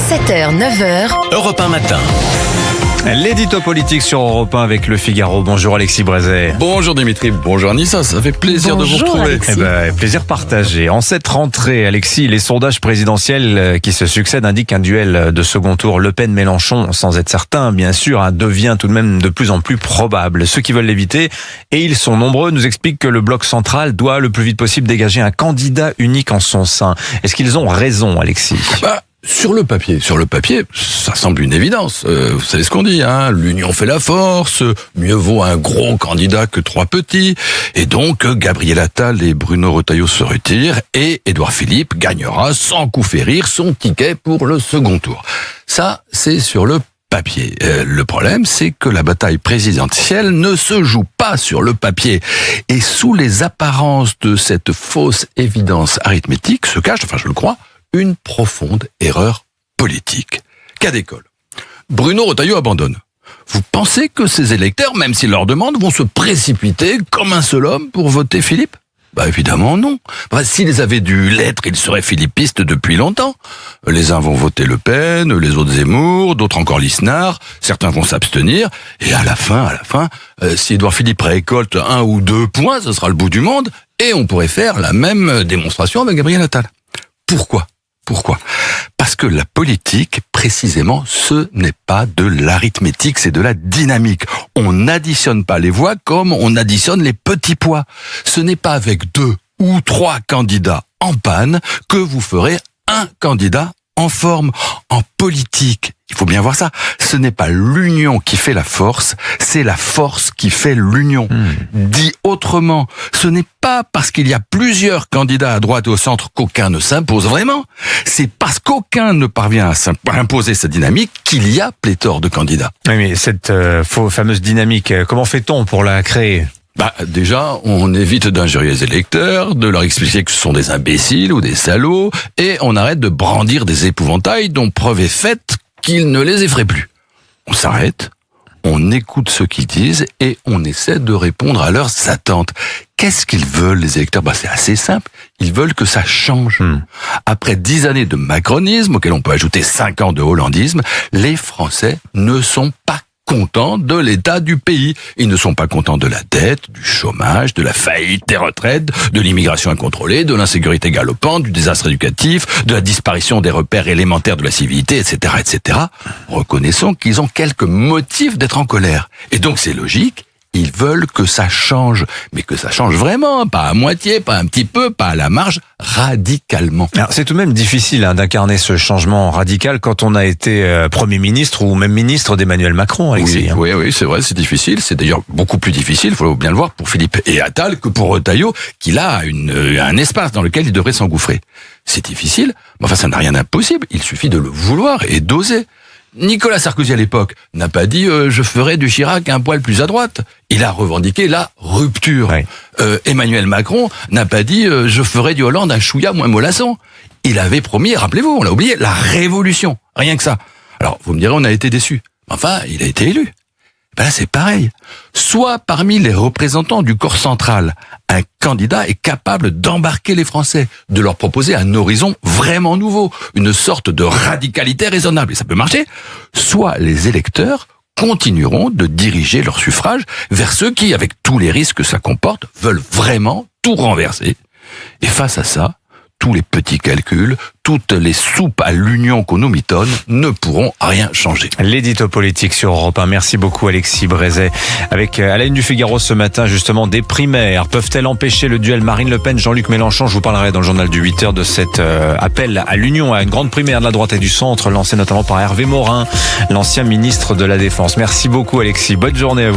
7h, 9h. Europe 1 matin. L'édito politique sur Europe 1 avec Le Figaro. Bonjour Alexis Brézet. Bonjour Dimitri, bonjour Anissa, ça fait plaisir de vous retrouver. Alexis. Plaisir partagé. En cette rentrée, Alexis, les sondages présidentiels qui se succèdent indiquent un duel de second tour Le Pen-Mélenchon, sans être certain, bien sûr, devient tout de même de plus en plus probable. Ceux qui veulent l'éviter, et ils sont nombreux, nous expliquent que le bloc central doit le plus vite possible dégager un candidat unique en son sein. Est-ce qu'ils ont raison, Alexis ? Sur le papier, ça semble une évidence. Vous savez ce qu'on dit, hein, l'union fait la force, mieux vaut un gros candidat que trois petits. Et donc, Gabriel Attal et Bruno Retailleau se retirent et Édouard Philippe gagnera sans coup férir son ticket pour le second tour. Ça, c'est sur le papier. Le problème, c'est que la bataille présidentielle ne se joue pas sur le papier. Et sous les apparences de cette fausse évidence arithmétique se cache, enfin je le crois, une profonde erreur politique. Cas d'école. Bruno Retailleau abandonne. Vous pensez que ces électeurs, même s'ils leur demandent, vont se précipiter comme un seul homme pour voter Philippe ? Évidemment non. S'ils avaient dû l'être, ils seraient philippistes depuis longtemps. Les uns vont voter Le Pen, les autres Zemmour, d'autres encore Lisnard, certains vont s'abstenir, et à la fin, si Édouard Philippe récolte 1 ou 2 points, ce sera le bout du monde, et on pourrait faire la même démonstration avec Gabriel Attal. Pourquoi ? Parce que la politique, précisément, ce n'est pas de l'arithmétique, c'est de la dynamique. On n'additionne pas les voix comme on additionne les petits pois. Ce n'est pas avec 2 ou 3 candidats en panne que vous ferez un candidat en forme. En politique, il faut bien voir ça, ce n'est pas l'union qui fait la force, c'est la force qui fait l'union. Dit autrement, ce n'est pas parce qu'il y a plusieurs candidats à droite et au centre qu'aucun ne s'impose vraiment. C'est parce qu'aucun ne parvient à imposer sa dynamique qu'il y a pléthore de candidats. Oui, mais cette fameuse dynamique, comment fait-on pour la créer ? Déjà, on évite d'injurier les électeurs, de leur expliquer que ce sont des imbéciles ou des salauds, et on arrête de brandir des épouvantails dont preuve est faite qu'ils ne les effraient plus. On s'arrête, on écoute ce qu'ils disent, et on essaie de répondre à leurs attentes. Qu'est-ce qu'ils veulent, les électeurs ? C'est assez simple. Ils veulent que ça change. Après 10 années de macronisme, auquel on peut ajouter 5 ans de hollandisme, les Français ne sont pas contents de l'état du pays. Ils ne sont pas contents de la dette, du chômage, de la faillite des retraites, de l'immigration incontrôlée, de l'insécurité galopante, du désastre éducatif, de la disparition des repères élémentaires de la civilité, etc., etc. Reconnaissons qu'ils ont quelques motifs d'être en colère. Et donc c'est logique. Ils veulent que ça change, mais que ça change vraiment, pas à moitié, pas un petit peu, pas à la marge, radicalement. Alors, c'est tout de même difficile d'incarner ce changement radical quand on a été Premier ministre ou même ministre d'Emmanuel Macron, Alexis. Oui, c'est vrai, c'est difficile. C'est d'ailleurs beaucoup plus difficile, il faut bien le voir, pour Philippe et Attal que pour Retailleau, qui là a un espace dans lequel il devrait s'engouffrer. C'est difficile, mais ça n'a rien d'impossible. Il suffit de le vouloir et d'oser. Nicolas Sarkozy à l'époque n'a pas dit je ferai du Chirac un poil plus à droite. Il a revendiqué la rupture. Oui. Emmanuel Macron n'a pas dit je ferai du Hollande un chouïa moins mollasson. Il avait promis, rappelez-vous, on l'a oublié, la révolution. Rien que ça. Alors vous me direz on a été déçus. Enfin, il a été élu. Là, c'est pareil. Soit parmi les représentants du corps central, un candidat est capable d'embarquer les Français, de leur proposer un horizon vraiment nouveau, une sorte de radicalité raisonnable, et ça peut marcher. Soit les électeurs continueront de diriger leur suffrage vers ceux qui, avec tous les risques que ça comporte, veulent vraiment tout renverser. Et face à ça, tous les petits calculs, toutes les soupes à l'union qu'on nous mitonne ne pourront rien changer. L'édito politique sur Europe 1. Merci beaucoup Alexis Brézet. Avec à la une du Figaro ce matin, justement, des primaires. Peuvent-elles empêcher le duel Marine Le Pen, Jean-Luc Mélenchon ? Je vous parlerai dans le journal du 8h de cet appel à l'union, à une grande primaire de la droite et du centre, lancée notamment par Hervé Morin, l'ancien ministre de la Défense. Merci beaucoup Alexis. Bonne journée à vous.